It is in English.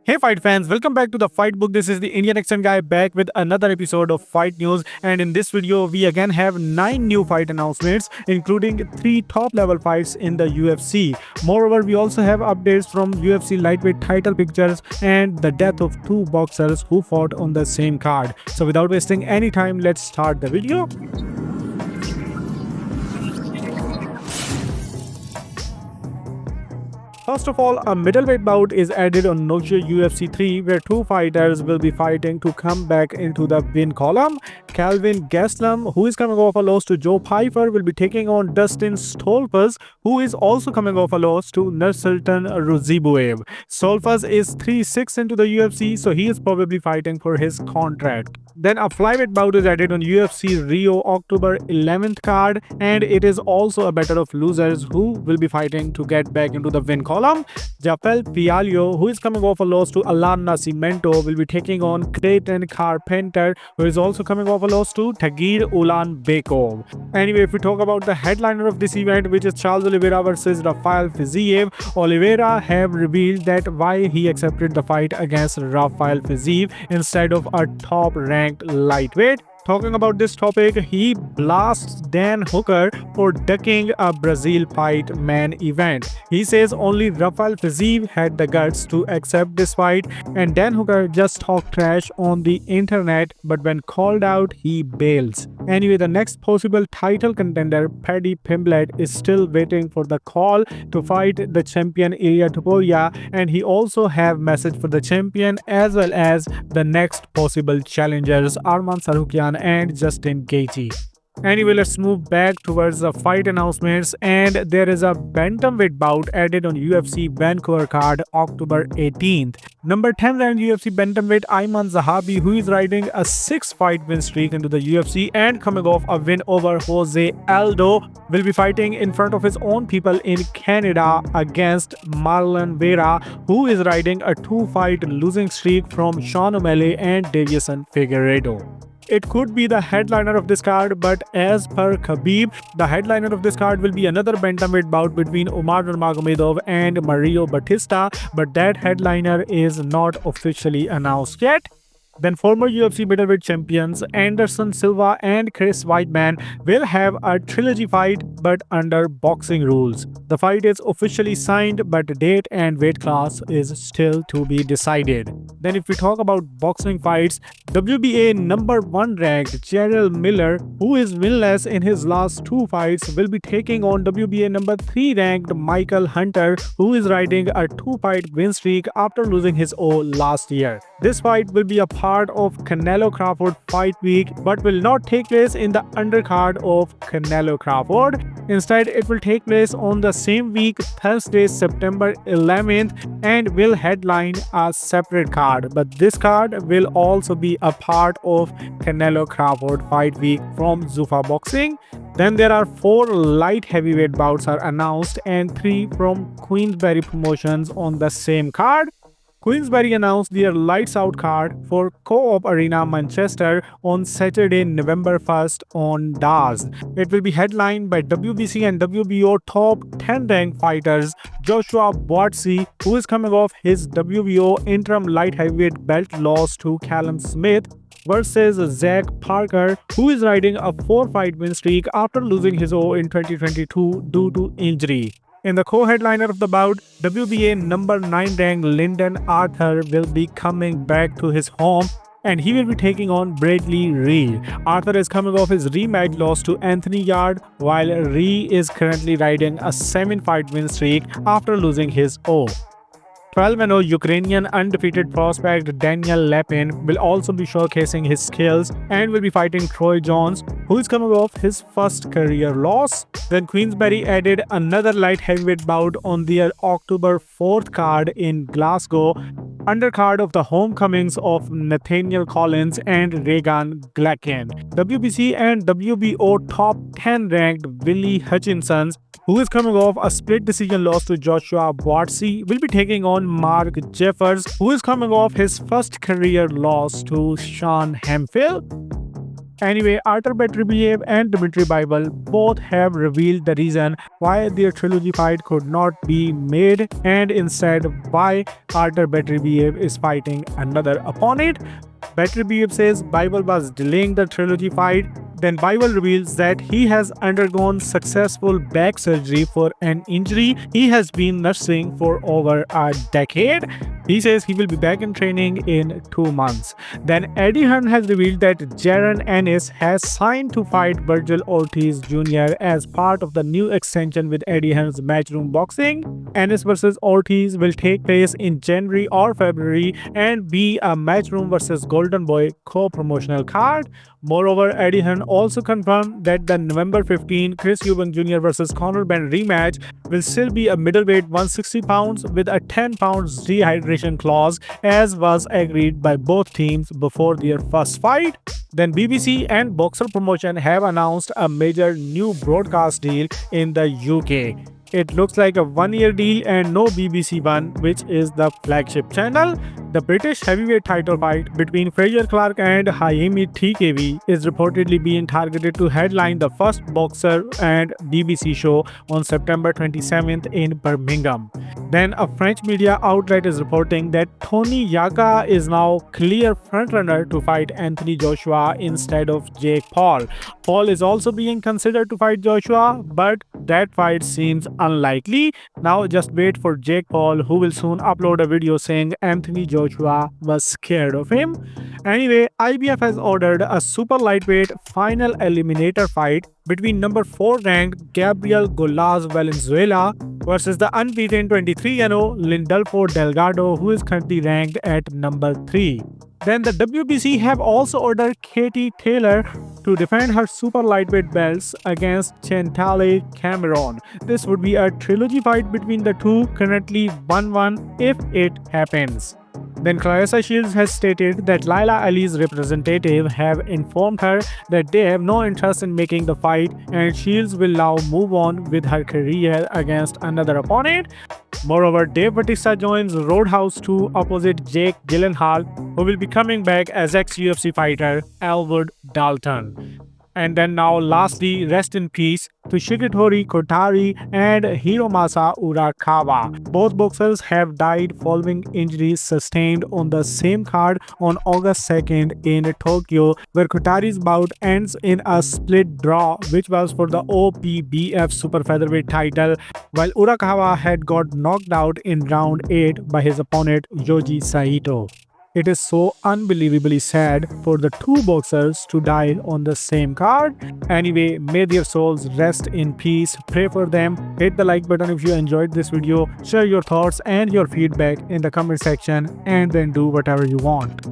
Hey fight fans, welcome back to the Fight Book. This is the Indian accent guy back with another episode of Fight News, and in this video we again have 9 new fight announcements including 3 top level fights in the UFC. Moreover, we also have updates from UFC lightweight title pictures and the death of 2 boxers who fought on the same card. So without wasting any time, let's start the video. First of all, a middleweight bout is added on Noche UFC 3 where 2 fighters will be fighting to come back into the win column. Calvin Gastelum, who is coming off a loss to Joe Pyfer, will be taking on Dustin Stolfus, who is also coming off a loss to Nursultan Ruziboev. Stolfus is 3-6 into the UFC, so he is probably fighting for his contract. Then a flyweight bout is added on UFC Rio October 11th card, and it is also a battle of losers who will be fighting to get back into the win column. Jafel Pialio, who is coming off a loss to Alan Nascimento, will be taking on Clayton Carpenter, who is also coming off a loss to Tagir Ulanbekov. Anyway, if we talk about the headliner of this event, which is Charles Oliveira versus Rafael Fiziev, Oliveira have revealed that why he accepted the fight against Rafael Fiziev instead of a top-ranked lightweight. Talking about this topic, he blasts Dan Hooker for ducking a Brazil fight main event. He says only Rafael Fiziev had the guts to accept this fight, and Dan Hooker just talked trash on the internet, but when called out, he bails. Anyway, the next possible title contender, Paddy Pimblett, is still waiting for the call to fight the champion Ilia Topuria, and he also have message for the champion as well as the next possible challengers, Arman Sarukian and Justin Gaethje. Anyway, let's move back towards the fight announcements, and there is a bantamweight bout added on UFC Vancouver card October 18th. Number 10 ranked UFC bantamweight Ayman Zahabi, who is riding a 6-fight win streak into the UFC and coming off a win over Jose Aldo, will be fighting in front of his own people in Canada against Marlon Vera, who is riding a 2-fight losing streak from Sean O'Malley and Davison Figueiredo. It could be the headliner of this card, but as per Khabib, the headliner of this card will be another bantamweight bout between Umar Nurmagomedov and Mario Batista, but that headliner is not officially announced yet. Then former UFC middleweight champions Anderson Silva and Chris Weidman will have a trilogy fight but under boxing rules. The fight is officially signed, but date and weight class is still to be decided. Then if we talk about boxing fights, WBA number 1 ranked Jarrell Miller, who is winless in his last 2 fights, will be taking on WBA number 3 ranked Michael Hunter, who is riding a 2-fight win streak after losing his O last year. This fight will be a part of Canelo Crawford Fight Week, but will not take place in the undercard of Canelo Crawford. Instead, it will take place on the same week, Thursday, September 11th, and will headline a separate card. But this card will also be a part of Canelo Crawford Fight Week from Zuffa Boxing. Then there are 4 light heavyweight bouts are announced and 3 from Queensberry Promotions on the same card. Queensberry announced their Lights Out card for Co-op Arena Manchester on Saturday, November 1st on DAZN. It will be headlined by WBC and WBO top 10 ranked fighters Joshua Buatsi, who is coming off his WBO interim light heavyweight belt loss to Callum Smith, versus Zach Parker, who is riding a 4-fight win streak after losing his O in 2022 due to injury. In the co-headliner of the bout, WBA number 9 ranked Lyndon Arthur will be coming back to his home, and he will be taking on Bradley Reed. Arthur is coming off his rematch loss to Anthony Yarde, while Reed is currently riding a 7-fight win streak after losing his O. 12-0 Ukrainian undefeated prospect Daniel Lepin will also be showcasing his skills and will be fighting Troy Jones, who is coming off his first career loss. Then Queensberry added another light heavyweight bout on their October 4th card in Glasgow, undercard of the homecomings of Nathaniel Collins and Regan Glacken. WBC and WBO top 10 ranked Willie Hutchinson, who is coming off a split decision loss to Joshua Buatsi, will be taking on Mark Jeffers, who is coming off his first career loss to Sean Hemphill. Anyway, Artur Beterbiev and Dmitry Bivol both have revealed the reason why their trilogy fight could not be made and instead why Artur Beterbiev is fighting another opponent. Beterbiev says Bivol was delaying the trilogy fight. Then Bivol reveals that he has undergone successful back surgery for an injury he has been nursing for over a decade. He says he will be back in training in 2 months. Then Eddie Hearn has revealed that Jaron Ennis has signed to fight Virgil Ortiz Jr. as part of the new extension with Eddie Hearn's Matchroom Boxing. Ennis versus Ortiz will take place in January or February and be a Matchroom versus Golden Boy co-promotional card. Moreover, Eddie Hearn also confirmed that the November 15 Chris Eubank Jr. versus Conor Benn rematch will still be a middleweight 160 pounds with a 10 pounds dehydration clause as was agreed by both teams before their first fight. Then BBC and Boxer Promotion have announced a major new broadcast deal in the UK. It looks like a 1-year deal and no BBC One, which is the flagship channel. The British heavyweight title fight between Fraser Clark and Haimi TKV is reportedly being targeted to headline the first Boxer and BBC show on September 27th in Birmingham. Then a French media outlet is reporting that Tony Yaka is now clear frontrunner to fight Anthony Joshua instead of Jake Paul. Paul is also being considered to fight Joshua, but that fight seems unlikely. Now just wait for Jake Paul, who will soon upload a video saying Anthony Joshua was scared of him. Anyway, IBF has ordered a super lightweight final eliminator fight between number 4 ranked Gabriel Golaz Valenzuela versus the unbeaten 23-0 Lindolfo Delgado, who is currently ranked at number 3. Then the WBC have also ordered Katie Taylor to defend her super lightweight belts against Chantale Cameron. This would be a trilogy fight between the two, currently 1-1 if it happens. Then Claressa Shields has stated that Laila Ali's representative have informed her that they have no interest in making the fight and Shields will now move on with her career against another opponent. Moreover, Dave Bautista joins Roadhouse 2 opposite Jake Gyllenhaal, who will be coming back as ex-UFC fighter Elwood Dalton. And then now lastly, rest in peace to Shigetori Kotari and Hiromasa Urakawa. Both boxers have died following injuries sustained on the same card on August 2nd in Tokyo, where Kotari's bout ends in a split draw, which was for the OPBF Super Featherweight title, while Urakawa had got knocked out in round 8 by his opponent Yoji Saito. It is so unbelievably sad for the two boxers to die on the same card. Anyway, may their souls rest in peace. Pray for them. Hit the like button if you enjoyed this video. Share your thoughts and your feedback in the comment section and then do whatever you want.